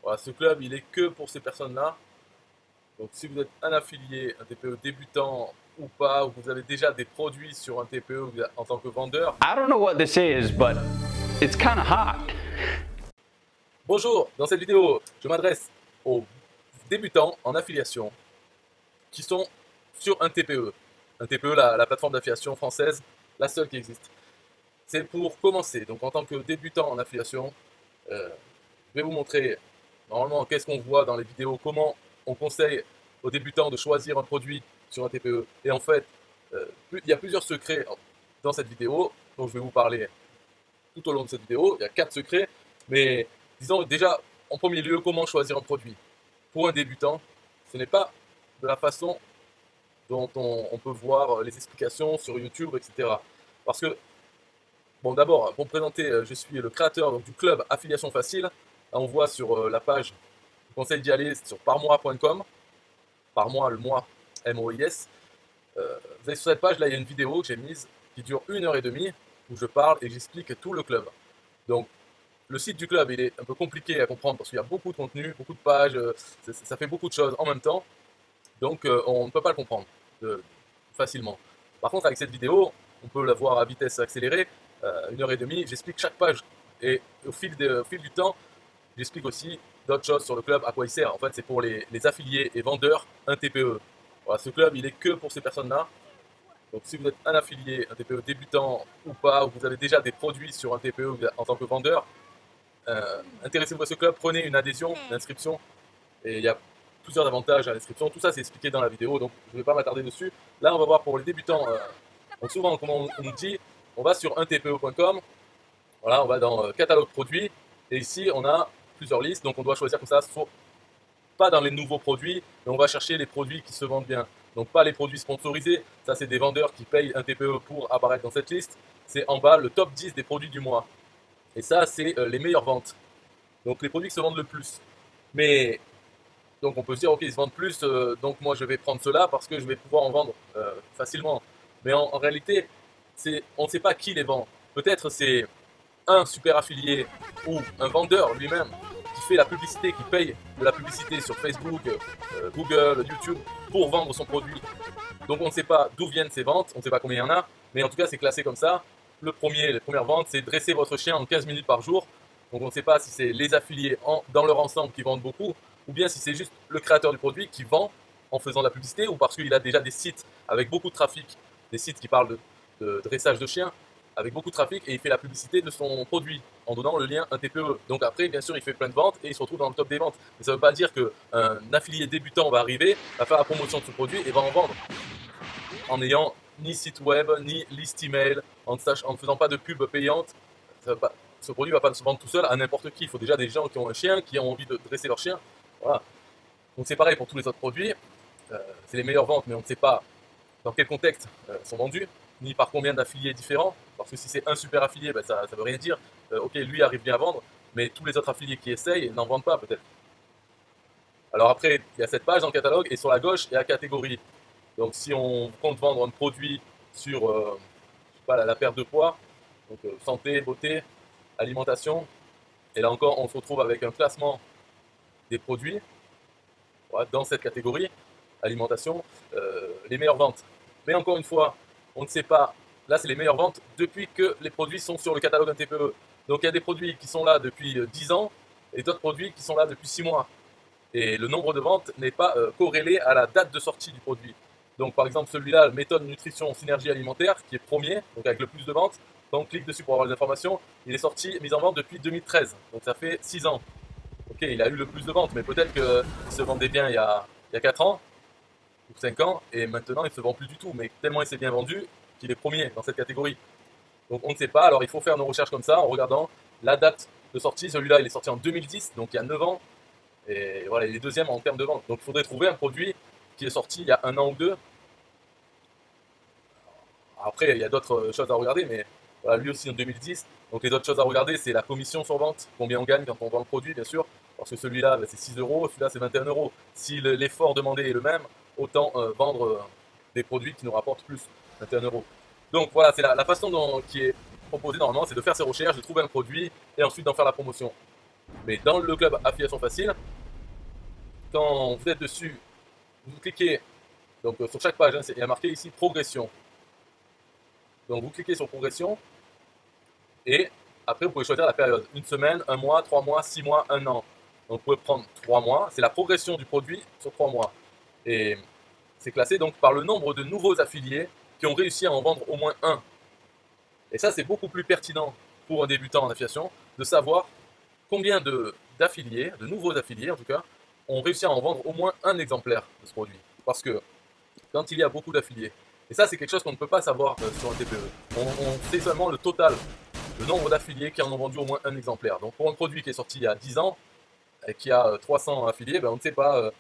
Voilà, ce club, il est que pour ces personnes-là. Donc si vous êtes un affilié, un TPE débutant ou pas, ou que vous avez déjà des produits sur un TPE en tant que vendeur. I don't know what this is, but it's kind of hot. Bonjour, dans cette vidéo, je m'adresse aux débutants en affiliation qui sont sur un TPE. Un TPE, la plateforme d'affiliation française, la seule qui existe. C'est pour commencer. Donc en tant que débutant en affiliation, je vais vous montrer normalement qu'est-ce qu'on voit dans les vidéos, comment on conseille aux débutants de choisir un produit sur un TPE. Et en fait, il y a plusieurs secrets dans cette vidéo, dont je vais vous parler tout au long de cette vidéo. Il y a 4 secrets, mais disons déjà, en premier lieu, comment choisir un produit. Pour un débutant, ce n'est pas de la façon dont on peut voir les explications sur YouTube, etc. Parce que, bon, d'abord, pour me présenter, je suis le créateur donc, du club Affiliation Facile. Là, on voit sur la page, je vous conseille d'y aller sur parmois.com. Par mois, le mois, M-O-I-S. Vous allez sur cette page, là, il y a une vidéo que j'ai mise qui dure 1h30 où je parle et j'explique tout le club. Donc, le site du club, il est un peu compliqué à comprendre parce qu'il y a beaucoup de contenu, beaucoup de pages, ça fait beaucoup de choses en même temps. Donc, on ne peut pas le comprendre facilement. Par contre, avec cette vidéo, on peut la voir à vitesse accélérée, 1h30, j'explique chaque page. Et au fil du temps, j'explique aussi d'autres choses sur le club, à quoi il sert. En fait, c'est pour les affiliés et vendeurs, un TPE. Voilà, ce club, il est que pour ces personnes-là. Donc, si vous êtes un affilié, un TPE débutant ou pas, ou que vous avez déjà des produits sur un TPE en tant que vendeur, intéressez-vous à ce club, prenez une adhésion, une inscription. Et il y a plusieurs avantages à l'inscription. Tout ça, c'est expliqué dans la vidéo, donc je ne vais pas m'attarder dessus. Là, on va voir pour les débutants. Donc, souvent, comme on nous dit, on va sur untpe.com. Voilà, on va dans catalogue produits. Et ici, on a plusieurs listes, donc on doit choisir comme ça, pas dans les nouveaux produits, mais on va chercher les produits qui se vendent bien. Donc pas les produits sponsorisés, ça c'est des vendeurs qui payent un TPE pour apparaître dans cette liste. C'est en bas le top 10 des produits du mois. Et ça c'est les meilleures ventes. Donc les produits qui se vendent le plus. Mais donc on peut se dire ok ils se vendent plus, donc moi je vais prendre cela parce que je vais pouvoir en vendre facilement. Mais en réalité, on ne sait pas qui les vend. Peut-être c'est un super affilié ou un vendeur lui-même qui fait la publicité, qui paye de la publicité sur Facebook, Google, YouTube pour vendre son produit. Donc on ne sait pas d'où viennent ces ventes, on ne sait pas combien il y en a, mais en tout cas c'est classé comme ça. Les premières ventes, c'est dresser votre chien en 15 minutes par jour. Donc on ne sait pas si c'est les affiliés dans leur ensemble qui vendent beaucoup, ou bien si c'est juste le créateur du produit qui vend en faisant de la publicité, ou parce qu'il a déjà des sites avec beaucoup de trafic, des sites qui parlent de dressage de chiens, avec beaucoup de trafic, et il fait la publicité de son produit en donnant le lien un TPE. Donc après, bien sûr, il fait plein de ventes et il se retrouve dans le top des ventes. Mais ça ne veut pas dire qu'un affilié débutant va arriver, va faire la promotion de ce produit et va en vendre en n'ayant ni site web, ni liste email, en ne faisant pas de pub payante. Ce produit ne va pas se vendre tout seul à n'importe qui. Il faut déjà des gens qui ont un chien, qui ont envie de dresser leur chien. Voilà. Donc c'est pareil pour tous les autres produits. C'est les meilleures ventes, mais on ne sait pas dans quel contexte sont vendus, ni par combien d'affiliés différents. Parce que si c'est un super affilié, ben ça ne veut rien dire. Ok, lui arrive bien à vendre, mais tous les autres affiliés qui essayent n'en vendent pas peut-être. Alors après, il y a cette page dans le catalogue, et sur la gauche, il y a la catégorie. Donc si on compte vendre un produit sur je sais pas, la perte de poids, donc santé, beauté, alimentation, et là encore, on se retrouve avec un classement des produits voilà, dans cette catégorie, alimentation, les meilleures ventes. Mais encore une fois, on ne sait pas. Là, c'est les meilleures ventes depuis que les produits sont sur le catalogue d'un TPE. Donc, il y a des produits qui sont là depuis 10 ans et d'autres produits qui sont là depuis 6 mois. Et le nombre de ventes n'est pas corrélé à la date de sortie du produit. Donc, par exemple, celui-là, méthode nutrition synergie alimentaire, qui est premier, donc avec le plus de ventes. Donc, clique dessus pour avoir les informations. Il est sorti, mis en vente depuis 2013. Donc, ça fait 6 ans. Ok, il a eu le plus de ventes, mais peut-être qu'il se vendait bien il y a 4 ans. 5 ans, et maintenant il ne se vend plus du tout, mais tellement il s'est bien vendu qu'il est premier dans cette catégorie. Donc on ne sait pas, alors il faut faire nos recherches comme ça, en regardant la date de sortie. Celui-là il est sorti en 2010, donc il y a 9 ans, et voilà, il est deuxième en termes de vente. Donc il faudrait trouver un produit qui est sorti il y a 1 an ou 2. Après il y a d'autres choses à regarder, mais voilà, lui aussi en 2010. Donc les autres choses à regarder, c'est la commission sur vente, combien on gagne quand on vend le produit, bien sûr, parce que celui-là c'est 6 euros, celui-là c'est 21 euros. Si l'effort demandé est le même, autant vendre des produits qui nous rapportent plus, 21 euros. Donc voilà, c'est la façon qui est proposée normalement, c'est de faire ses recherches, de trouver un produit et ensuite d'en faire la promotion. Mais dans le club Affiliation Facile, quand vous êtes dessus, vous cliquez donc, sur chaque page, hein, il y a marqué ici progression. Donc vous cliquez sur progression et après vous pouvez choisir la période. Une semaine, un mois, 3 mois, 6 mois, un an. Donc vous pouvez prendre 3 mois. C'est la progression du produit sur 3 mois. Et c'est classé donc par le nombre de nouveaux affiliés qui ont réussi à en vendre au moins un. Et ça, c'est beaucoup plus pertinent pour un débutant en affiliation de savoir combien d'affiliés, de nouveaux affiliés en tout cas, ont réussi à en vendre au moins un exemplaire de ce produit. Parce que quand il y a beaucoup d'affiliés, et ça c'est quelque chose qu'on ne peut pas savoir sur un TPE, on sait seulement le total, le nombre d'affiliés qui en ont vendu au moins un exemplaire. Donc pour un produit qui est sorti il y a 10 ans et qui a 300 affiliés, ben on ne sait pas,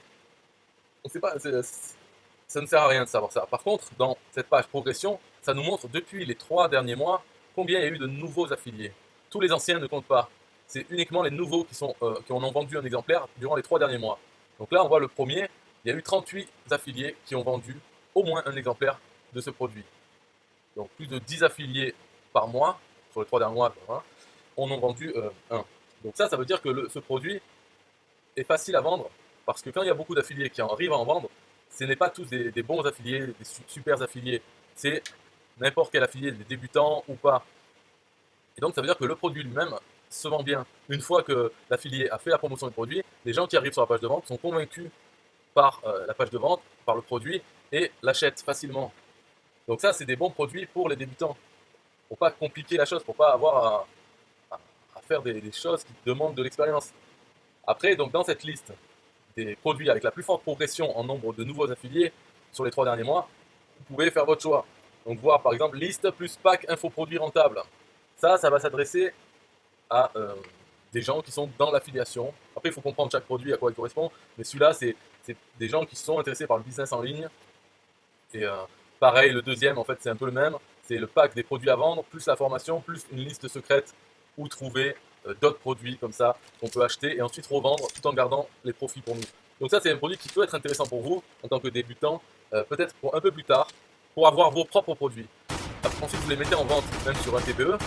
ça ne sert à rien de savoir ça. Par contre, dans cette page progression, ça nous montre depuis les 3 derniers mois combien il y a eu de nouveaux affiliés. Tous les anciens ne comptent pas. C'est uniquement les nouveaux qui en ont vendu un exemplaire durant les 3 derniers mois. Donc là, on voit le premier, il y a eu 38 affiliés qui ont vendu au moins un exemplaire de ce produit. Donc plus de 10 affiliés par mois, sur les 3 derniers mois, en ont vendu un. Donc ça veut dire que ce produit est facile à vendre, parce que quand il y a beaucoup d'affiliés qui arrivent à en vendre, ce n'est pas tous des bons affiliés, des super affiliés. C'est n'importe quel affilié, des débutants ou pas. Et donc ça veut dire que le produit lui-même se vend bien. Une fois que l'affilié a fait la promotion du produit, les gens qui arrivent sur la page de vente sont convaincus par la page de vente, par le produit, et l'achètent facilement. Donc ça, c'est des bons produits pour les débutants. Pour pas compliquer la chose, pour pas avoir à faire des choses qui demandent de l'expérience. Après, donc dans cette liste des produits avec la plus forte progression en nombre de nouveaux affiliés sur les 3 derniers mois, vous pouvez faire votre choix. Donc voir par exemple liste plus pack infoproduits rentables. Ça va s'adresser à des gens qui sont dans l'affiliation. Après, il faut comprendre chaque produit à quoi il correspond. Mais celui-là, c'est des gens qui sont intéressés par le business en ligne. Et pareil, le deuxième, en fait, c'est un peu le même. C'est le pack des produits à vendre, plus la formation, plus une liste secrète où trouver d'autres produits comme ça qu'on peut acheter et ensuite revendre tout en gardant les profits pour nous. Donc ça, c'est un produit qui peut être intéressant pour vous en tant que débutant, peut-être pour un peu plus tard, pour avoir vos propres produits. Ensuite, vous les mettez en vente, même sur un TPE.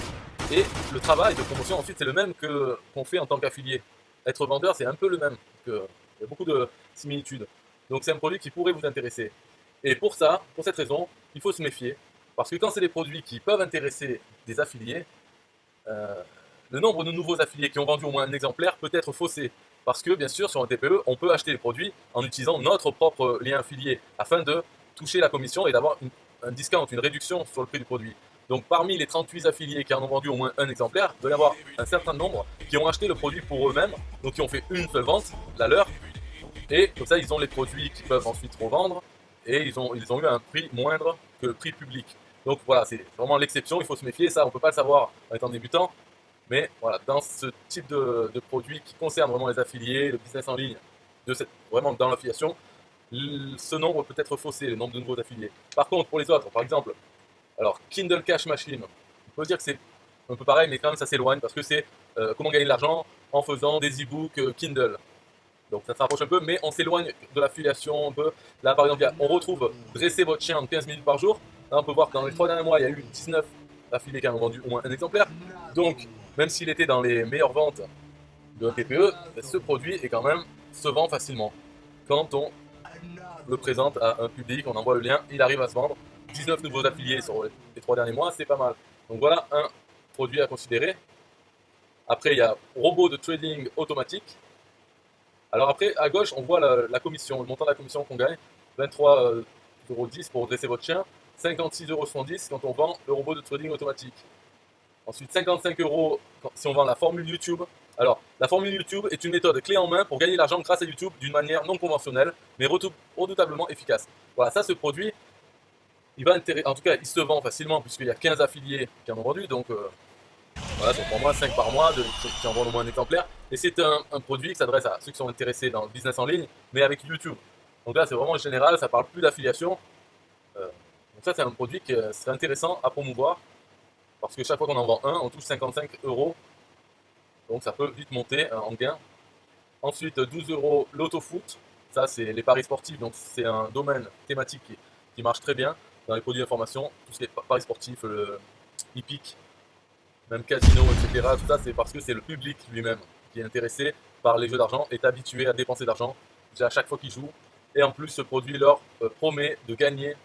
Et le travail de promotion, ensuite, c'est le même qu'on fait en tant qu'affilié. Être vendeur, c'est un peu le même. Il y a beaucoup de similitudes. Donc c'est un produit qui pourrait vous intéresser. Et pour ça, pour cette raison, il faut se méfier. Parce que quand c'est des produits qui peuvent intéresser des affiliés, le nombre de nouveaux affiliés qui ont vendu au moins un exemplaire peut être faussé. Parce que, bien sûr, sur un TPE, on peut acheter les produits en utilisant notre propre lien affilié afin de toucher la commission et d'avoir un discount, une réduction sur le prix du produit. Donc, parmi les 38 affiliés qui en ont vendu au moins un exemplaire, il doit y avoir un certain nombre qui ont acheté le produit pour eux-mêmes, donc qui ont fait une seule vente, la leur, et comme ça, ils ont les produits qu'ils peuvent ensuite revendre, et ils ont eu un prix moindre que le prix public. Donc voilà, c'est vraiment l'exception, il faut se méfier, ça on ne peut pas le savoir en étant débutant, mais voilà, dans ce type de produit qui concerne vraiment les affiliés, le business en ligne, vraiment dans l'affiliation, ce nombre peut être faussé, le nombre de nouveaux affiliés. Par contre, pour les autres, par exemple, alors Kindle Cash Machine, on peut dire que c'est un peu pareil, mais quand même ça s'éloigne parce que c'est comment gagner de l'argent en faisant des e-books Kindle. Donc ça se rapproche un peu, mais on s'éloigne de l'affiliation un peu. Là, par exemple, on retrouve dresser votre chien en 15 minutes par jour. Là, on peut voir que dans les 3 derniers mois, il y a eu 19 affiliés qui ont vendu au moins un exemplaire. Donc, même s'il était dans les meilleures ventes de TPE, ce produit est quand même se vend facilement. Quand on le présente à un public, on envoie le lien, il arrive à se vendre. 19 nouveaux affiliés sur les 3 derniers mois, c'est pas mal. Donc voilà un produit à considérer. Après, il y a robot de trading automatique. Alors après, à gauche, on voit la commission, le montant de la commission qu'on gagne. 23,10 € pour dresser votre chien. 56,70 € quand on vend le robot de trading automatique. Ensuite, 55 € si on vend la formule YouTube. Alors, la formule YouTube est une méthode clé en main pour gagner de l'argent grâce à YouTube d'une manière non conventionnelle, mais redoutablement efficace. Voilà, ça, ce produit, en tout cas, il se vend facilement puisqu'il y a 15 affiliés qui en ont vendu. Donc, voilà, donc pour moi, 5 par mois, qui en vendent au moins un exemplaire. Et c'est un produit qui s'adresse à ceux qui sont intéressés dans le business en ligne, mais avec YouTube. Donc là, c'est vraiment général, ça parle plus d'affiliation. Donc ça, c'est un produit qui serait intéressant à promouvoir. Parce que chaque fois qu'on en vend un, on touche 55 €. Donc ça peut vite monter en gain. Ensuite, 12 € l'autofoot. Ça, c'est les paris sportifs. Donc c'est un domaine thématique qui marche très bien dans les produits d'information. Tout ce qui est paris sportifs, le hippique, même casino, etc. Tout ça, c'est parce que c'est le public lui-même qui est intéressé par les jeux d'argent est habitué à dépenser de l'argent à chaque fois qu'il joue. Et en plus, ce produit leur promet de gagner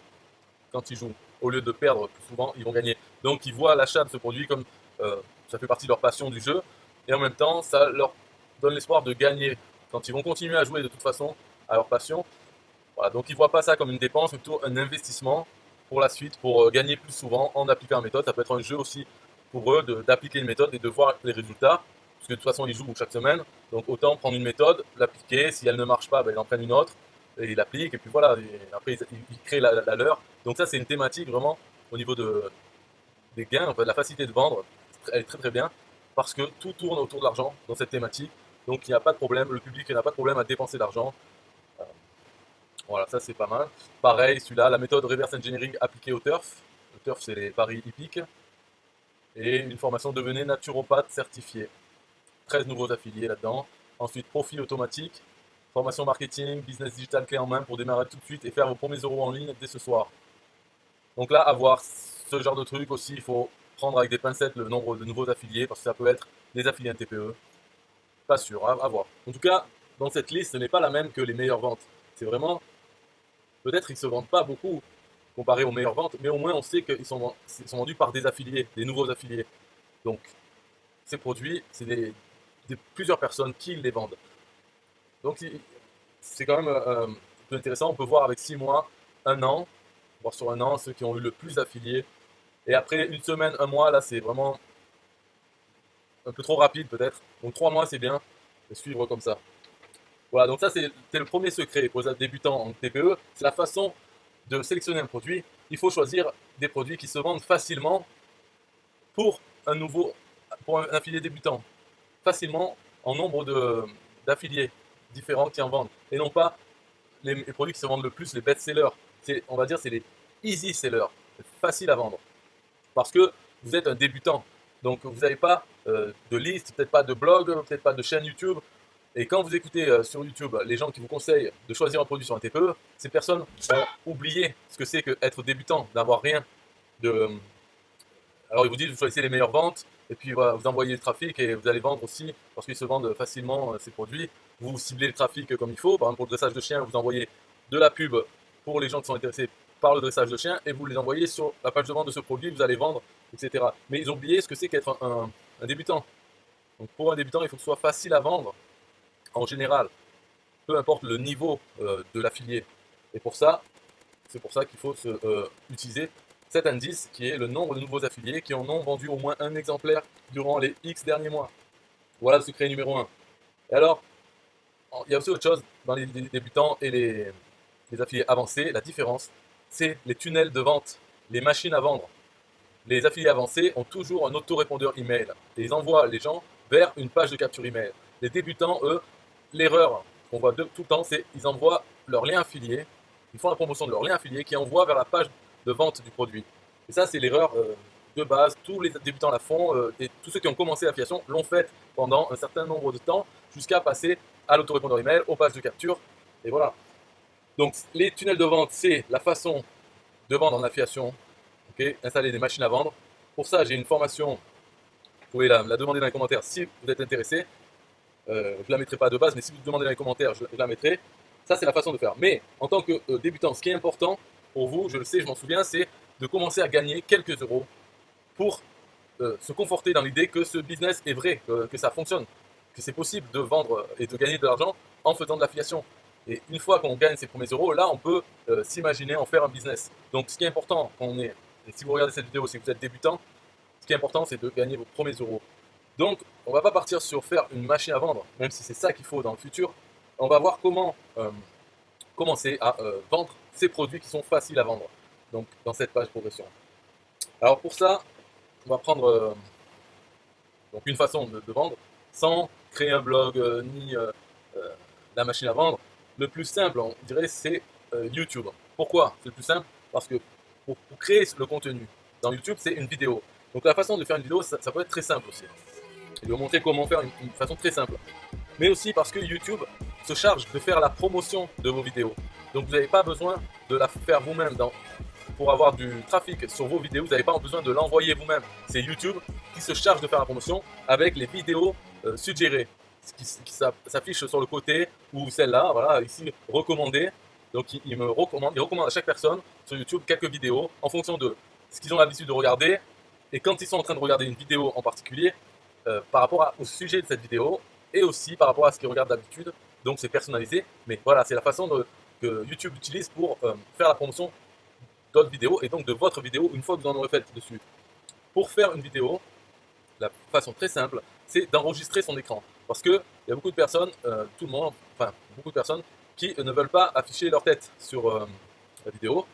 quand ils jouent. Au lieu de perdre plus souvent, ils vont gagner. Donc ils voient l'achat de ce produit comme ça fait partie de leur passion du jeu. Et en même temps, ça leur donne l'espoir de gagner quand ils vont continuer à jouer de toute façon à leur passion. Voilà, donc ils ne voient pas ça comme une dépense, mais plutôt un investissement pour la suite, pour gagner plus souvent en appliquant une méthode. Ça peut être un jeu aussi pour eux d'appliquer une méthode et de voir les résultats. Parce que de toute façon, ils jouent chaque semaine. Donc autant prendre une méthode, l'appliquer. Si elle ne marche pas, ben, ils en prennent une autre et ils l'appliquent. Et puis voilà, et après ils créent la leur. Donc ça, c'est une thématique vraiment au niveau des gains, en fait, de la facilité de vendre. Elle est très très bien parce que tout tourne autour de l'argent dans cette thématique. Donc il n'y a pas de problème, le public n'a pas de problème à dépenser de l'argent. Voilà, ça c'est pas mal. Pareil, celui-là, la méthode reverse engineering appliquée au turf. Le turf, c'est les paris hippiques. Et une formation devenez naturopathe certifié. 13 nouveaux affiliés là-dedans. Ensuite, profil automatique, formation marketing, business digital clé en main pour démarrer tout de suite et faire vos premiers euros en ligne dès ce soir. Donc là, avoir ce genre de truc aussi, il faut prendre avec des pincettes le nombre de nouveaux affiliés parce que ça peut être des affiliés TPE. Pas sûr, à voir. En tout cas, dans cette liste, ce n'est pas la même que les meilleures ventes. C'est vraiment, peut-être qu'ils ne se vendent pas beaucoup comparé aux meilleures ventes, mais au moins on sait qu'ils sont vendus par des affiliés, des nouveaux affiliés. Donc, ces produits, c'est plusieurs personnes qui les vendent. Donc, c'est quand même un peu intéressant. On peut voir avec 6 mois, 1 an, voir sur 1 an ceux qui ont eu le plus d'affiliés. Et après une semaine, 1 mois, là, c'est vraiment un peu trop rapide peut-être. Donc 3 mois, c'est bien de suivre comme ça. Voilà, donc ça, c'était le premier secret pour les débutants en TPE. C'est la façon de sélectionner un produit. Il faut choisir des produits qui se vendent facilement pour un affilié débutant. Facilement en nombre d'affiliés différents qui en vendent. Et non pas les produits qui se vendent le plus, les best-sellers. On va dire c'est les easy sellers. C'est facile à vendre. Parce que vous êtes un débutant. Donc vous n'avez pas de liste, peut-être pas de blog, peut-être pas de chaîne YouTube. Et quand vous écoutez sur YouTube les gens qui vous conseillent de choisir un produit sur un TPE, ces personnes ont oublié ce que c'est qu'être débutant, d'avoir rien de... Alors ils vous disent vous choisissez les meilleures ventes, et puis voilà, vous envoyez le trafic et vous allez vendre aussi, parce qu'ils se vendent facilement ces produits. Vous ciblez le trafic comme il faut, par exemple pour le dressage de chiens, vous envoyez de la pub pour les gens qui sont intéressés par le dressage de chiens, et vous les envoyez sur la page de vente de ce produit, vous allez vendre, etc. Mais ils ont oublié ce que c'est qu'être un débutant. Donc pour un débutant, il faut que ce soit facile à vendre, en général, peu importe le niveau de l'affilié. Et pour ça, c'est pour ça qu'il faut utiliser cet indice qui est le nombre de nouveaux affiliés qui en ont vendu au moins un exemplaire durant les X derniers mois. Voilà le secret numéro 1. Et alors, il y a aussi autre chose dans les débutants et les affiliés avancés. La différence, c'est les tunnels de vente, les machines à vendre. Les affiliés avancés ont toujours un autorépondeur email et ils envoient les gens vers une page de capture email. Les débutants, eux, l'erreur qu'on voit tout le temps, c'est qu'ils envoient leur lien affilié, ils font la promotion de leur lien affilié qui envoie vers la page de vente du produit. Et ça, c'est l'erreur de base. Tous les débutants la font et tous ceux qui ont commencé l'affiliation l'ont fait pendant un certain nombre de temps jusqu'à passer à l'autorépondeur email, aux pages de capture. Et voilà. Donc, les tunnels de vente, c'est la façon de vendre en affiliation. Okay, installer des machines à vendre. Pour ça, j'ai une formation. Vous pouvez la demander dans les commentaires si vous êtes intéressé. Je ne la mettrai pas de base, mais si vous demandez dans les commentaires, je la mettrai. Ça, c'est la façon de faire. Mais en tant que débutant, ce qui est important pour vous, je le sais, je m'en souviens, c'est de commencer à gagner quelques euros pour se conforter dans l'idée que ce business est vrai, que ça fonctionne, que c'est possible de vendre et de gagner de l'argent en faisant de l'affiliation. Et une fois qu'on gagne ces premiers euros, là, on peut s'imaginer en faire un business. Donc, ce qui est important quand on est, et si vous regardez cette vidéo, si vous êtes débutant, ce qui est important, c'est de gagner vos premiers euros. Donc, on ne va pas partir sur faire une machine à vendre, même si c'est ça qu'il faut dans le futur. On va voir comment commencer à vendre ces produits qui sont faciles à vendre. Donc, dans cette page progression. Alors, pour ça, on va prendre donc une façon de vendre sans créer un blog ni la machine à vendre. Le plus simple, on dirait, c'est YouTube. Pourquoi c'est le plus simple? Parce que pour créer le contenu dans YouTube, c'est une vidéo. Donc la façon de faire une vidéo, ça peut être très simple aussi. Je vais vous montrer comment faire une façon très simple. Mais aussi parce que YouTube se charge de faire la promotion de vos vidéos. Donc vous n'avez pas besoin de la faire vous-même. Pour avoir du trafic sur vos vidéos, vous n'avez pas besoin de l'envoyer vous-même. C'est YouTube qui se charge de faire la promotion avec les vidéos suggérées. s'affiche sur le côté, ou celle-là, voilà, ici, recommandé. Donc il recommande à chaque personne sur YouTube quelques vidéos en fonction de ce qu'ils ont l'habitude de regarder, et quand ils sont en train de regarder une vidéo en particulier, par rapport au sujet de cette vidéo, et aussi par rapport à ce qu'ils regardent d'habitude. Donc c'est personnalisé, mais voilà, c'est la façon que YouTube utilise pour faire la promotion d'autres vidéos, et donc de votre vidéo une fois que vous en aurez fait dessus. Pour faire une vidéo, la façon très simple, c'est d'enregistrer son écran. Parce qu'il y a beaucoup de personnes, tout le monde, enfin beaucoup de personnes, qui ne veulent pas afficher leur tête sur la vidéo.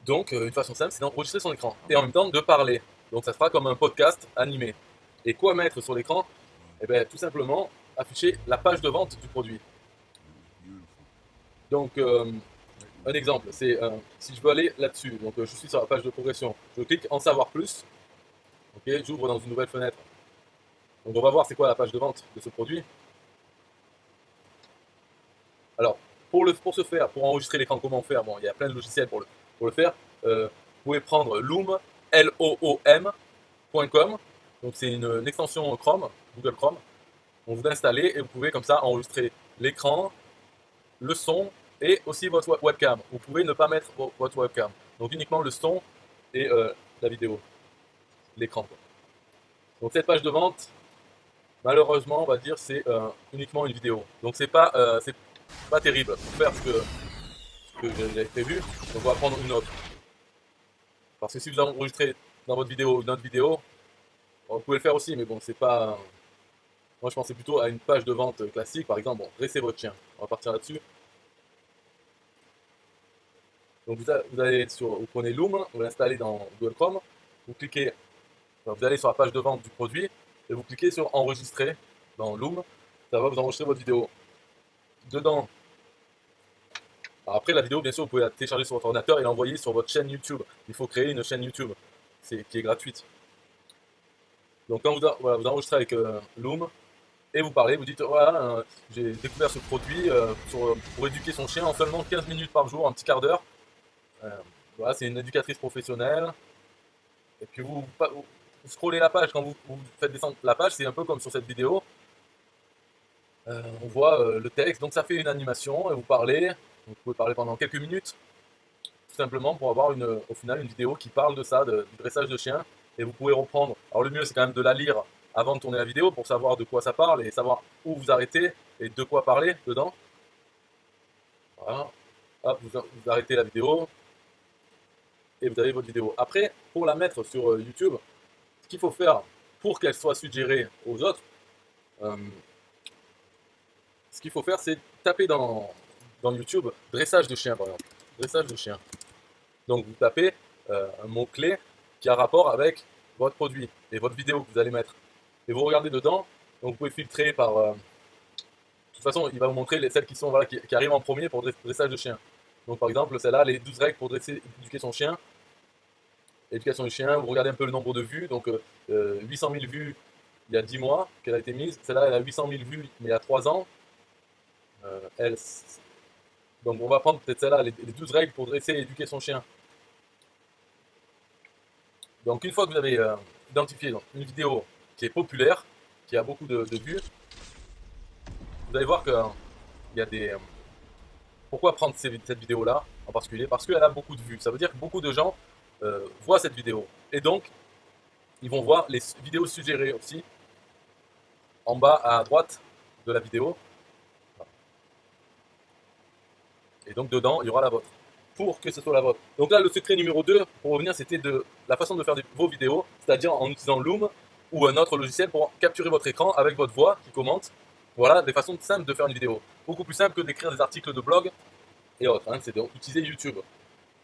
Donc une façon simple, c'est d'enregistrer son écran. Et en même temps de parler. Donc ça sera comme un podcast animé. Et quoi mettre sur l'écran? Eh bien tout simplement, afficher la page de vente du produit. Donc un exemple, c'est si je veux aller là-dessus, donc je suis sur la page de progression, je clique en savoir plus, ok, j'ouvre dans une nouvelle fenêtre. Donc on va voir c'est quoi la page de vente de ce produit. Alors pour ce faire, pour enregistrer l'écran, comment faire? Bon, il y a plein de logiciels pour le faire. Vous pouvez prendre Loom, Loom.com, donc c'est une extension Chrome, Google Chrome. On vous l'installer et vous pouvez comme ça enregistrer l'écran, le son et aussi votre webcam. Vous pouvez ne pas mettre votre webcam, donc uniquement le son et la vidéo, l'écran. Donc cette page de vente, malheureusement, on va dire, c'est uniquement une vidéo. Donc c'est pas terrible pour faire ce que j'avais prévu. Donc on va prendre une autre. Parce que si vous enregistrez dans votre vidéo une autre vidéo, vous pouvez le faire aussi, mais bon, c'est pas. Moi je pensais plutôt à une page de vente classique, par exemple, bon, dressez votre chien. On va partir là-dessus. Donc vous prenez Loom, vous l'installez dans Google Chrome, vous cliquez, vous allez sur la page de vente du produit et vous cliquez sur enregistrer dans Loom, ça va vous enregistrer votre vidéo. Dedans, alors après la vidéo bien sûr vous pouvez la télécharger sur votre ordinateur et l'envoyer sur votre chaîne YouTube. Il faut créer une chaîne YouTube qui est gratuite. Donc quand vous enregistrez avec Loom et vous parlez, vous dites voilà, j'ai découvert ce produit pour éduquer son chien en seulement 15 minutes par jour, un petit quart d'heure. Voilà, c'est une éducatrice professionnelle. Et puis vous scrollez la page, quand vous faites descendre la page, c'est un peu comme sur cette vidéo. On voit le texte, donc ça fait une animation et vous parlez. Vous pouvez parler pendant quelques minutes, tout simplement pour avoir au final une vidéo qui parle de ça, du dressage de chiens. Et vous pouvez reprendre. Alors le mieux c'est quand même de la lire avant de tourner la vidéo pour savoir de quoi ça parle et savoir où vous arrêtez et de quoi parler dedans. Voilà. Hop, vous arrêtez la vidéo et vous avez votre vidéo. Après, pour la mettre sur YouTube, ce qu'il faut faire pour qu'elle soit suggérée aux autres, ce qu'il faut faire, c'est taper dans YouTube dressage de chien, par exemple. Dressage de chien. Donc vous tapez un mot-clé qui a rapport avec votre produit et votre vidéo que vous allez mettre. Et vous regardez dedans, donc vous pouvez filtrer par. De toute façon, il va vous montrer celles qui sont qui arrivent en premier pour dressage de chien. Donc par exemple, celle-là, les 12 règles pour éduquer son chien. Éducation du chien, vous regardez un peu le nombre de vues, donc 800 000 vues il y a 10 mois qu'elle a été mise. Celle-là, elle a 800 000 vues mais il y a 3 ans. Donc on va prendre peut-être celle-là, les 12 règles pour dresser et éduquer son chien. Donc une fois que vous avez identifié une vidéo qui est populaire, qui a beaucoup de vues, vous allez voir qu'il y a des... Pourquoi prendre cette vidéo-là en particulier? Parce qu'elle a beaucoup de vues. Ça veut dire que beaucoup de gens voient cette vidéo. Et donc, ils vont voir les vidéos suggérées aussi, en bas à droite de la vidéo. Et donc dedans, il y aura la vôtre. Pour que ce soit la vôtre. Donc là, le secret numéro 2, pour revenir, c'était de la façon de faire vos vidéos, c'est-à-dire en utilisant Loom ou un autre logiciel pour capturer votre écran avec votre voix qui commente. Voilà des façons simples de faire une vidéo. Beaucoup plus simple que d'écrire des articles de blog et autres. Hein, c'est d'utiliser YouTube.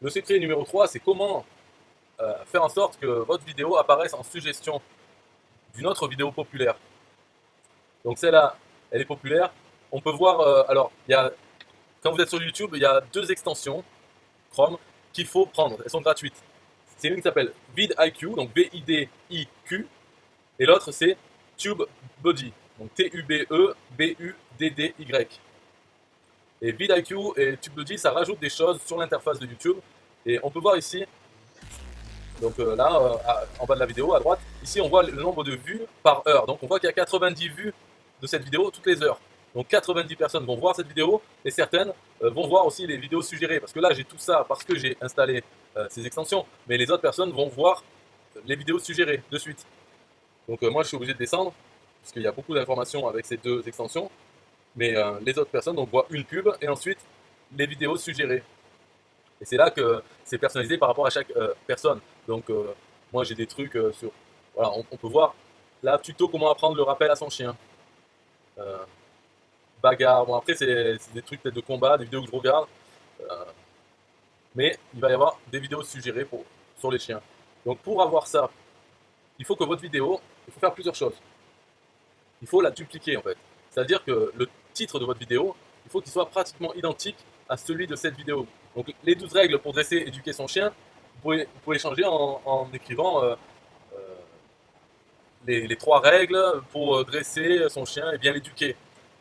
Le secret numéro 3, c'est comment faire en sorte que votre vidéo apparaisse en suggestion d'une autre vidéo populaire. Donc celle-là, elle est populaire. On peut voir, alors, quand vous êtes sur YouTube, il y a 2 extensions Chrome qu'il faut prendre. Elles sont gratuites. C'est une qui s'appelle vidIQ, donc V-I-D-I-Q, et l'autre c'est TubeBuddy, donc T-U-B-E-B-U-D-D-Y. Et vidIQ et TubeBuddy, ça rajoute des choses sur l'interface de YouTube. Et on peut voir ici, donc là, en bas de la vidéo, à droite, ici on voit le nombre de vues par heure. Donc on voit qu'il y a 90 vues de cette vidéo toutes les heures. Donc 90 personnes vont voir cette vidéo et certaines vont voir aussi les vidéos suggérées. Parce que là, j'ai tout ça parce que j'ai installé ces extensions. Mais les autres personnes vont voir les vidéos suggérées de suite. Donc moi, je suis obligé de descendre parce qu'il y a beaucoup d'informations avec ces deux extensions. Mais les autres personnes donc, voient une pub et ensuite les vidéos suggérées. Et c'est là que c'est personnalisé par rapport à chaque personne. Donc moi, j'ai des trucs sur... Voilà, on peut voir là, tuto comment apprendre le rappel à son chien. Bagarre, bon après c'est des trucs peut-être de combat, des vidéos que je regarde, mais il va y avoir des vidéos suggérées sur les chiens. Donc pour avoir ça, il faut que votre vidéo, il faut faire plusieurs choses. Il faut la dupliquer en fait. C'est-à-dire que le titre de votre vidéo, il faut qu'il soit pratiquement identique à celui de cette vidéo. Donc les 12 règles pour dresser et éduquer son chien, vous pouvez changer en écrivant les 3 règles pour dresser son chien et bien l'éduquer.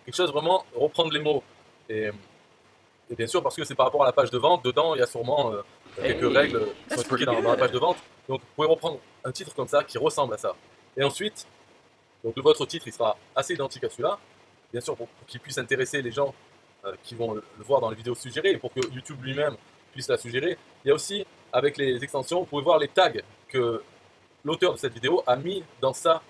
Quelque chose vraiment, reprendre les mots. Et bien sûr, parce que c'est par rapport à la page de vente, dedans, il y a sûrement quelques règles qui sont expliquées dans la page de vente. Donc, vous pouvez reprendre un titre comme ça qui ressemble à ça. Et ensuite, donc, votre titre, il sera assez identique à celui-là. Bien sûr, pour qu'il puisse intéresser les gens qui vont le voir dans les vidéos suggérées et pour que YouTube lui-même puisse la suggérer. Il y a aussi, avec les extensions, vous pouvez voir les tags que l'auteur de cette vidéo a mis dans sa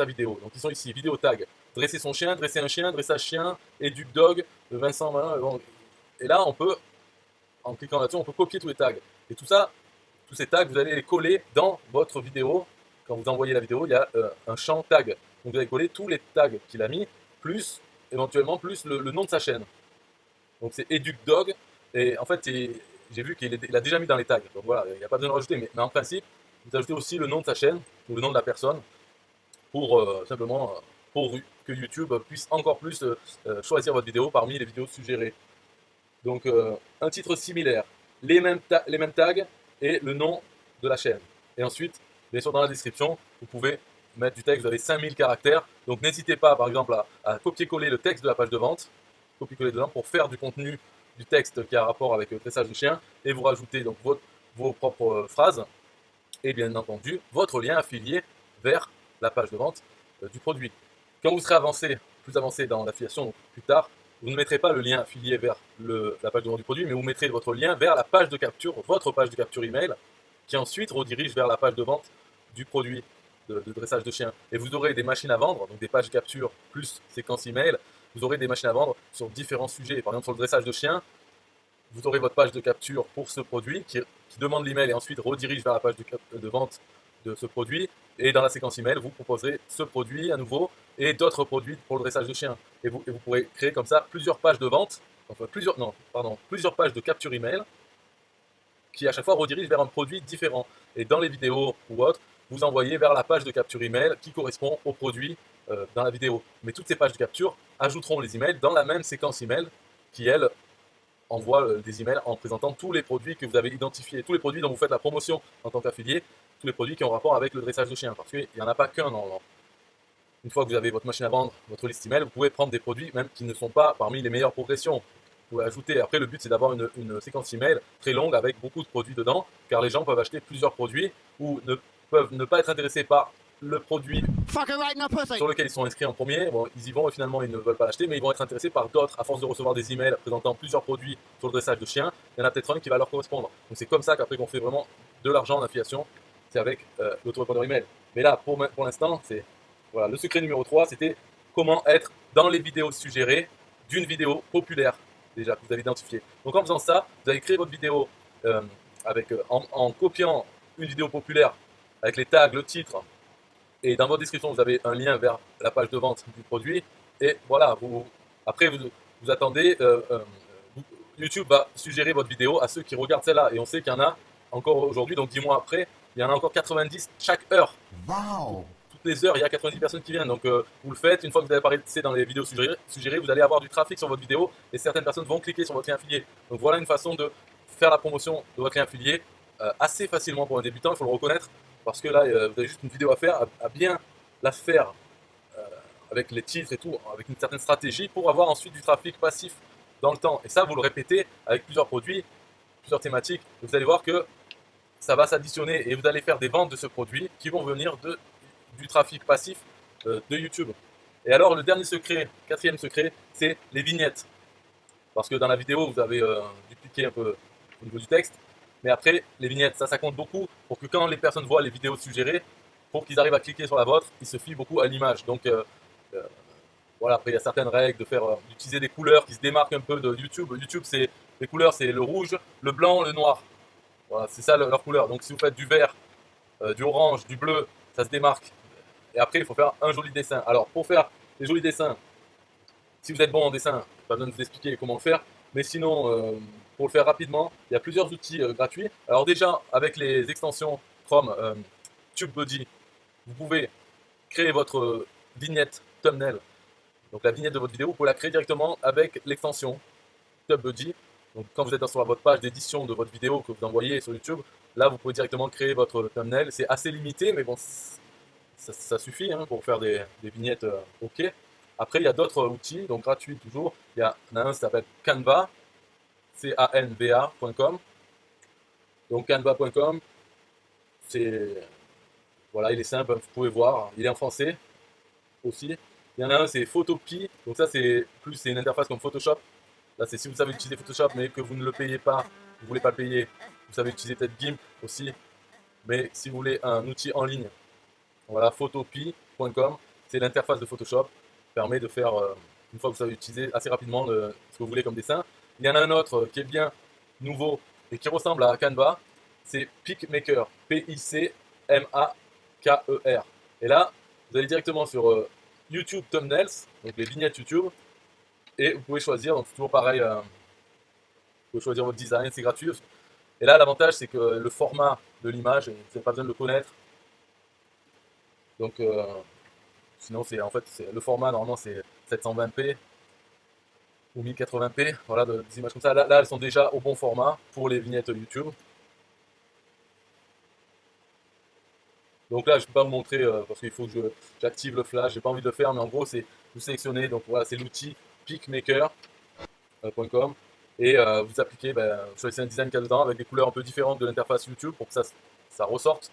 vidéo. Donc, ils sont ici, vidéo tag. Dresser son chien, dresser un chien, dressage chien, éduque dog, Vincent Malin. Et là, on peut, en cliquant là-dessus, on peut copier tous les tags. Et tout ça, tous ces tags, vous allez les coller dans votre vidéo. Quand vous envoyez la vidéo, il y a un champ tag. Donc vous allez coller tous les tags qu'il a mis, plus éventuellement plus le nom de sa chaîne. Donc c'est éduque dog. Et en fait, j'ai vu qu'il a déjà mis dans les tags. Donc voilà, il n'y a pas besoin de rajouter. Mais en principe, vous ajoutez aussi le nom de sa chaîne ou le nom de la personne pour simplement pour que YouTube puisse encore plus choisir votre vidéo parmi les vidéos suggérées. Donc un titre similaire, les mêmes tags et le nom de la chaîne. Et ensuite, bien sûr dans la description, vous pouvez mettre du texte, vous avez 5000 caractères. Donc n'hésitez pas par exemple à copier-coller le texte de la page de vente, copier-coller dedans pour faire du contenu, du texte qui a rapport avec le dressage de chien et vous rajoutez donc vos propres phrases et bien entendu votre lien affilié vers la page de vente du produit. Quand vous serez plus avancé dans l'affiliation, plus tard, vous ne mettrez pas le lien affilié vers la page de vente du produit, mais vous mettrez votre lien vers la page de capture, votre page de capture email, qui ensuite redirige vers la page de vente du produit de dressage de chien. Et vous aurez des machines à vendre, donc des pages de capture plus séquence email. Vous aurez des machines à vendre sur différents sujets. Par exemple, sur le dressage de chien, vous aurez votre page de capture pour ce produit qui demande l'email et ensuite redirige vers la page de vente de ce produit. Et dans la séquence email, vous proposerez ce produit à nouveau et d'autres produits pour le dressage de chien. Et vous pourrez créer comme ça plusieurs pages de vente, enfin plusieurs pages de capture email qui à chaque fois redirigent vers un produit différent. Et dans les vidéos ou autres, vous envoyez vers la page de capture email qui correspond au produit dans la vidéo. Mais toutes ces pages de capture ajouteront les emails dans la même séquence email qui, elle, envoie des emails en présentant tous les produits que vous avez identifiés, tous les produits dont vous faites la promotion en tant qu'affilié, tous les produits qui ont rapport avec le dressage de chien, parce qu'il n'y en a pas qu'un normalement. Une fois que vous avez votre machine à vendre, votre liste email, vous pouvez prendre des produits même qui ne sont pas parmi les meilleures progressions. Vous pouvez ajouter, après le but c'est d'avoir une séquence email très longue avec beaucoup de produits dedans, car les gens peuvent acheter plusieurs produits ou peuvent ne pas être intéressés par le produit sur lequel ils sont inscrits en premier. Bon, ils y vont et finalement ils ne veulent pas l'acheter, mais ils vont être intéressés par d'autres. À force de recevoir des emails présentant plusieurs produits sur le dressage de chien, il y en a peut-être un qui va leur correspondre. Donc c'est comme ça qu'après qu'on fait vraiment de l'argent en affiliation, c'est avec l'autorépondeur email. Mais là, pour l'instant, c'est voilà, le secret numéro 3, c'était comment être dans les vidéos suggérées d'une vidéo populaire, déjà, que vous avez identifiée. Donc en faisant ça, vous allez créer votre vidéo en copiant une vidéo populaire avec les tags, le titre, et dans votre description, vous avez un lien vers la page de vente du produit. Et voilà, après, vous attendez, YouTube va suggérer votre vidéo à ceux qui regardent celle-là. Et on sait qu'il y en a encore aujourd'hui, donc 10 mois après, il y en a encore 90 chaque heure. Wow. Toutes les heures, il y a 90 personnes qui viennent. Donc vous le faites, une fois que vous avez apparaissé dans les vidéos suggérées, vous allez avoir du trafic sur votre vidéo et certaines personnes vont cliquer sur votre lien affilié. Donc voilà une façon de faire la promotion de votre lien affilié assez facilement pour un débutant, il faut le reconnaître. Parce que là, vous avez juste une vidéo à faire, à bien la faire avec les titres et tout, avec une certaine stratégie pour avoir ensuite du trafic passif dans le temps. Et ça, vous le répétez avec plusieurs produits, plusieurs thématiques. Et vous allez voir que ça va s'additionner et vous allez faire des ventes de ce produit qui vont venir du trafic passif de YouTube. Et alors le dernier secret, quatrième secret, c'est les vignettes. Parce que dans la vidéo, vous avez dupliqué un peu au niveau du texte. Mais après, les vignettes, ça compte beaucoup pour que quand les personnes voient les vidéos suggérées, pour qu'ils arrivent à cliquer sur la vôtre, ils se fient beaucoup à l'image. Donc voilà, après il y a certaines règles d'utiliser des couleurs qui se démarquent un peu de YouTube. YouTube, c'est les couleurs, c'est le rouge, le blanc, le noir. Voilà, c'est ça leur couleur. Donc si vous faites du vert, du orange, du bleu, ça se démarque. Et après, il faut faire un joli dessin. Alors pour faire des jolis dessins, si vous êtes bon en dessin, pas besoin de vous expliquer comment le faire. Mais sinon, pour le faire rapidement, il y a plusieurs outils gratuits. Alors déjà, avec les extensions Chrome TubeBuddy, vous pouvez créer votre vignette thumbnail. Donc la vignette de votre vidéo, vous pouvez la créer directement avec l'extension TubeBuddy. Donc quand vous êtes sur votre page d'édition de votre vidéo que vous envoyez sur YouTube, là vous pouvez directement créer votre thumbnail. C'est assez limité, mais bon, ça suffit hein, pour faire des vignettes OK. Après, il y a d'autres outils, donc gratuits toujours. Il y en a un qui s'appelle Canva, canva.com. Donc canva.com, voilà, il est simple, vous pouvez voir. Il est en français aussi. Il y en a un, c'est Photopea. Donc ça, c'est une interface comme Photoshop. Là, c'est si vous savez utiliser Photoshop, mais que vous ne le payez pas, vous ne voulez pas le payer. Vous savez utiliser peut-être GIMP aussi. Mais si vous voulez un outil en ligne, voilà, photopea.com, c'est l'interface de Photoshop. Permet de faire, une fois que vous savez utiliser assez rapidement ce que vous voulez comme dessin. Il y en a un autre qui est bien nouveau et qui ressemble à Canva, c'est PicMaker, P-I-C-M-A-K-E-R. Et là, vous allez directement sur YouTube Thumbnails, donc les vignettes YouTube, et vous pouvez choisir, donc c'est toujours pareil, vous pouvez choisir votre design, c'est gratuit. Et là, l'avantage, c'est que le format de l'image, vous n'avez pas besoin de le connaître. Donc, sinon, le format, normalement, c'est 720p ou 1080p. Voilà, des images comme ça. Là, elles sont déjà au bon format pour les vignettes YouTube. Donc là, je ne peux pas vous montrer parce qu'il faut que j'active le flash. J'ai pas envie de le faire, mais en gros, c'est vous sélectionnez. Donc voilà, c'est l'outil picmaker.com et vous appliquez, vous choisissez un design qu'il y a dedans avec des couleurs un peu différentes de l'interface YouTube pour que ça ressorte.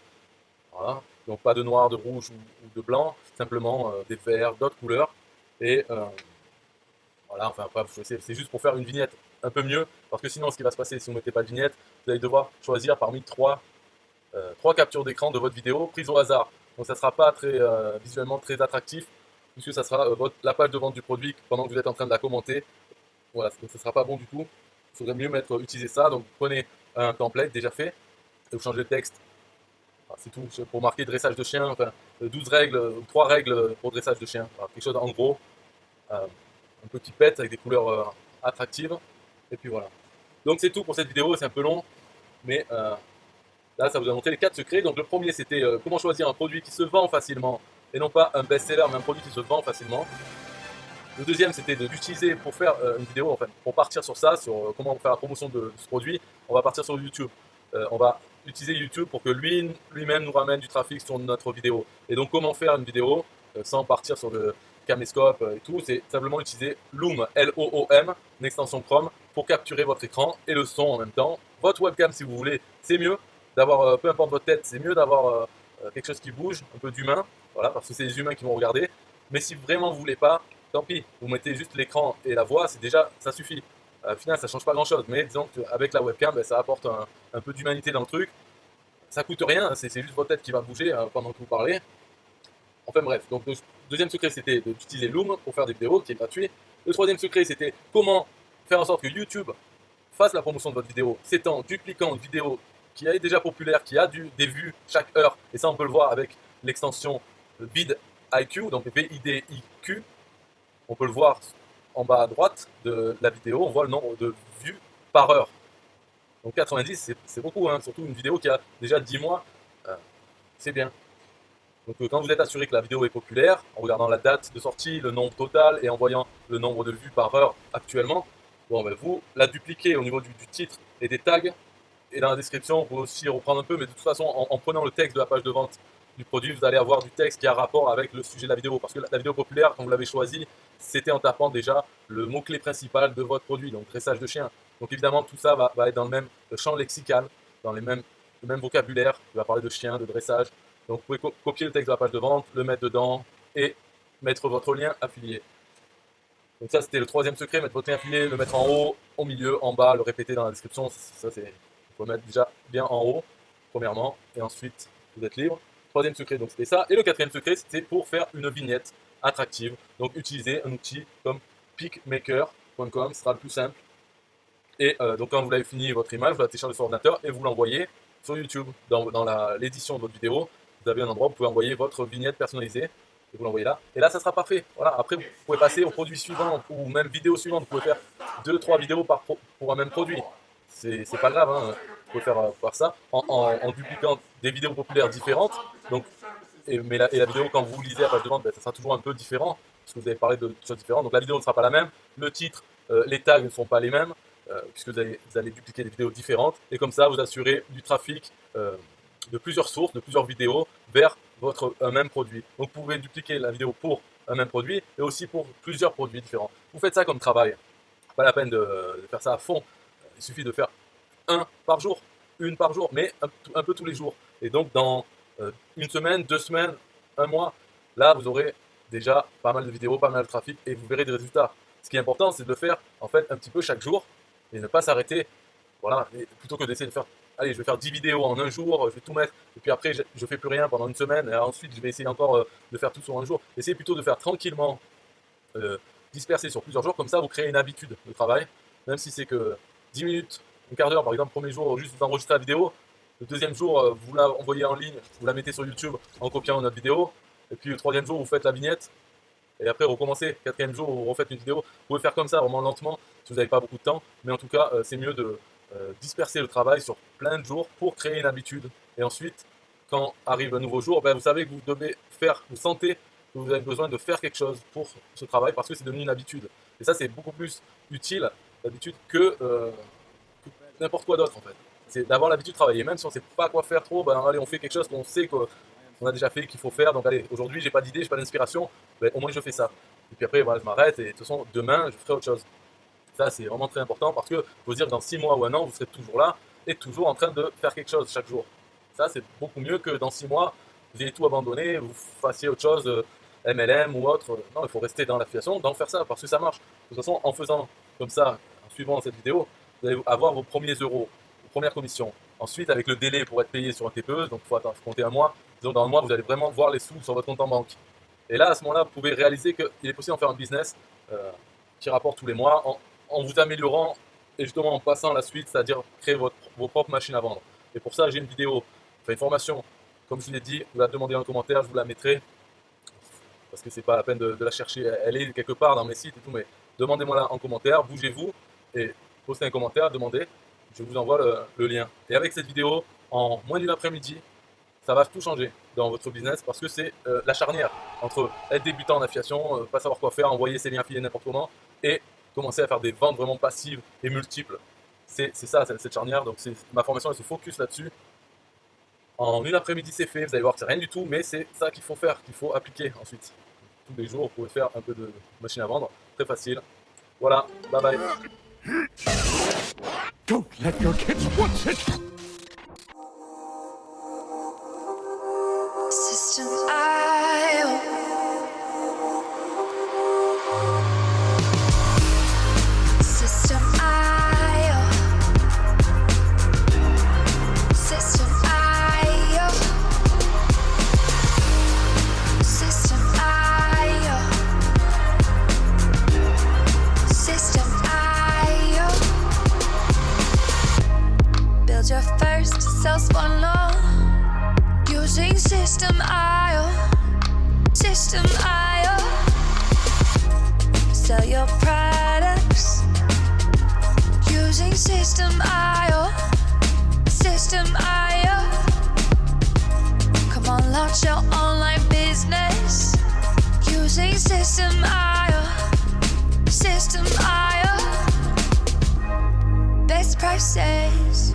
Voilà. Donc pas de noir, de rouge ou de blanc, simplement des verts, d'autres couleurs. Et voilà, enfin après, c'est juste pour faire une vignette un peu mieux, parce que sinon ce qui va se passer si vous ne mettez pas de vignette, vous allez devoir choisir parmi trois captures d'écran de votre vidéo prises au hasard. Donc ça ne sera pas visuellement très attractif, puisque ça sera la page de vente du produit pendant que vous êtes en train de la commenter. Voilà, donc ça ne sera pas bon du tout. Il faudrait mieux utiliser ça. Donc prenez un template déjà fait, et vous changez le texte. C'est tout, pour marquer dressage de chien, enfin 12 règles, 3 règles pour dressage de chien. Alors, quelque chose en gros, un peu qui pète avec des couleurs attractives. Et puis voilà. Donc c'est tout pour cette vidéo, c'est un peu long, mais là ça vous a montré les 4 secrets. Donc le premier c'était comment choisir un produit qui se vend facilement, et non pas un best-seller, mais un produit qui se vend facilement. Le deuxième c'était d'utiliser pour faire une vidéo, enfin pour partir sur ça, sur comment faire la promotion de ce produit, on va partir sur YouTube. On va utiliser YouTube pour que lui-même nous ramène du trafic sur notre vidéo. Et donc comment faire une vidéo sans partir sur le caméscope et tout, c'est simplement utiliser Loom, L-O-O-M, une extension Chrome, pour capturer votre écran et le son en même temps. Votre webcam si vous voulez, c'est mieux d'avoir, peu importe votre tête, c'est mieux d'avoir quelque chose qui bouge, un peu d'humain, voilà, parce que c'est les humains qui vont regarder. Mais si vraiment vous voulez pas, tant pis, vous mettez juste l'écran et la voix, ça suffit. Au final, ça change pas grand chose, mais disons qu'avec la webcam, ça apporte un peu d'humanité dans le truc. Ça coûte rien, c'est juste votre tête qui va bouger pendant que vous parlez. Enfin bref, donc le deuxième secret c'était d'utiliser Loom pour faire des vidéos, qui est gratuit. Le troisième secret c'était comment faire en sorte que YouTube fasse la promotion de votre vidéo. C'est en dupliquant une vidéo qui est déjà populaire, qui a des vues chaque heure, et ça on peut le voir avec l'extension vidIQ, donc VIDIQ. On peut le voir en bas à droite de la vidéo, on voit le nombre de vues par heure. Donc 90, c'est beaucoup, hein, surtout une vidéo qui a déjà 10 mois, c'est bien. Donc quand vous êtes assuré que la vidéo est populaire, en regardant la date de sortie, le nombre total et en voyant le nombre de vues par heure actuellement, bon, vous la dupliquez au niveau du titre et des tags, et dans la description, vous pouvez aussi reprendre un peu, mais de toute façon, en prenant le texte de la page de vente du produit, vous allez avoir du texte qui a rapport avec le sujet de la vidéo. Parce que la vidéo populaire, quand vous l'avez choisie, c'était en tapant déjà le mot-clé principal de votre produit, donc dressage de chien. Donc évidemment, tout ça va être dans le même champ lexical, dans le même vocabulaire. Il va parler de chien, de dressage. Donc vous pouvez copier le texte de la page de vente, le mettre dedans et mettre votre lien affilié. Donc ça, c'était le troisième secret, mettre votre lien affilié, le mettre en haut, au milieu, en bas, le répéter dans la description. Ça, c'est, il faut le mettre déjà bien en haut, premièrement, et ensuite, vous êtes libre. Troisième secret, donc c'était ça. Et le quatrième secret, c'était pour faire une vignette attractive. Donc utiliser un outil comme PicMaker.com, ce sera le plus simple. Et donc quand vous avez fini votre image, vous la téléchargez sur ordinateur et vous l'envoyez sur YouTube. Dans l'édition de votre vidéo, vous avez un endroit où vous pouvez envoyer votre vignette personnalisée. Et vous l'envoyez là. Et là, ça sera parfait. Voilà. Après, vous pouvez passer au produit suivant ou même vidéo suivante. Vous pouvez faire 2-3 vidéos pour un même produit. C'est pas grave. Hein. Vous pouvez faire ça en dupliquant des vidéos populaires différentes. Donc, mais la vidéo, quand vous lisez la page de vente, ça sera toujours un peu différent. Parce que vous avez parlé de choses différentes. Donc la vidéo ne sera pas la même. Le titre, les tags ne sont pas les mêmes. Puisque vous allez dupliquer des vidéos différentes. Et comme ça, vous assurez du trafic de plusieurs sources, de plusieurs vidéos vers un même produit. Donc vous pouvez dupliquer la vidéo pour un même produit et aussi pour plusieurs produits différents. Vous faites ça comme travail. Pas la peine de faire ça à fond. Il suffit de faire une par jour, mais un peu tous les jours. Et donc dans une semaine, 2 semaines, un mois, là vous aurez déjà pas mal de vidéos, pas mal de trafic et vous verrez des résultats. Ce qui est important, c'est de le faire en fait un petit peu chaque jour et ne pas s'arrêter. Voilà, et plutôt que d'essayer de faire, allez, je vais faire 10 vidéos en un jour, je vais tout mettre, et puis après je fais plus rien pendant une semaine, et ensuite je vais essayer encore de faire tout sur un jour. Essayez plutôt de faire tranquillement, disperser sur plusieurs jours, comme ça vous créez une habitude de travail, même si c'est que 10 minutes, un quart d'heure par exemple, premier jour, juste vous enregistrez la vidéo, le deuxième jour vous la envoyez en ligne, vous la mettez sur YouTube en copiant notre vidéo, et puis le troisième jour vous faites la vignette, et après recommencez, quatrième jour vous refaites une vidéo. Vous pouvez faire comme ça vraiment lentement si vous n'avez pas beaucoup de temps, mais en tout cas c'est mieux de disperser le travail sur plein de jours pour créer une habitude. Et ensuite, quand arrive un nouveau jour, vous savez que vous devez faire, vous sentez que vous avez besoin de faire quelque chose pour ce travail parce que c'est devenu une habitude. Et ça c'est beaucoup plus utile, l'habitude, que n'importe quoi d'autre en fait. C'est d'avoir l'habitude de travailler, même si on ne sait pas quoi faire trop, allez, on fait quelque chose qu'on sait qu'on a déjà fait, qu'il faut faire. Donc allez, aujourd'hui j'ai pas d'idée, j'ai pas d'inspiration, au moins je fais ça. Et puis après voilà, je m'arrête et de toute façon demain je ferai autre chose. Ça c'est vraiment très important parce que faut dire que dans 6 mois ou un an vous serez toujours là et toujours en train de faire quelque chose chaque jour. Ça c'est beaucoup mieux que dans 6 mois vous ayez tout abandonné, vous fassiez autre chose, MLM ou autre. Non, il faut rester dans l'affiliation, dans faire ça parce que ça marche. De toute façon en faisant comme ça, en suivant cette vidéo, vous allez avoir vos premiers euros, vos premières commissions. Ensuite avec le délai pour être payé sur un TPE, donc il faut compter un mois. Donc dans un mois vous allez vraiment voir les sous sur votre compte en banque. Et là à ce moment-là vous pouvez réaliser qu'il est possible d'en faire un business qui rapporte tous les mois en vous améliorant et justement en passant à la suite, c'est-à-dire créer vos propres machines à vendre. Et pour ça, j'ai une vidéo, une formation, comme je vous l'ai dit, vous la demandez en commentaire, je vous la mettrai, parce que c'est pas la peine de la chercher, elle est quelque part dans mes sites et tout, mais demandez-moi là en commentaire, bougez-vous et postez un commentaire, demandez, je vous envoie le lien. Et avec cette vidéo, en moins d'une après-midi, ça va tout changer dans votre business parce que c'est la charnière entre être débutant en affiliation, pas savoir quoi faire, envoyer ses liens affiliés n'importe comment et commencer à faire des ventes vraiment passives et multiples. C'est ça, cette charnière. Donc ma formation, elle se focus là-dessus. En une après-midi, c'est fait. Vous allez voir que c'est rien du tout, mais c'est ça qu'il faut faire, qu'il faut appliquer ensuite. Tous les jours, vous pouvez faire un peu de machine à vendre. Très facile. Voilà, bye bye. Don't let your kids watch it! System IO. System IO. System IO. System IO. System IO. Build your first self-funnel using System IO. System IO. Sell your products using System IO. System IO. Come on, launch your online business using System IO. System IO. Best prices,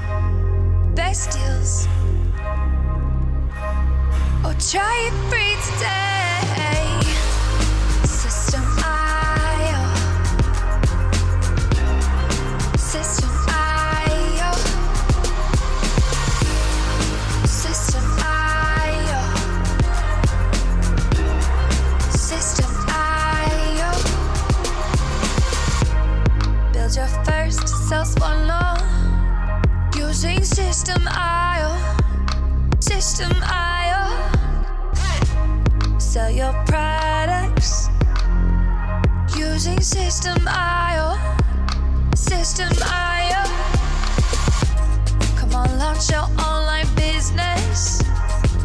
best deals. Or try it free today. System IO. System IO. System IO. System Build your first self-one using System IO. System IO. Sell your products using System IO. System IO. Come on, launch your online business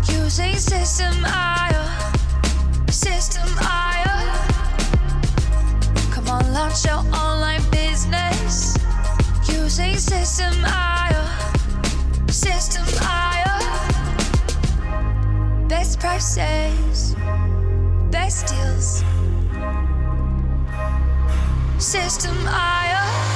using System IO. System IO. Come on, launch your online business using System IO. System IO. Best prices, best deals. System IO.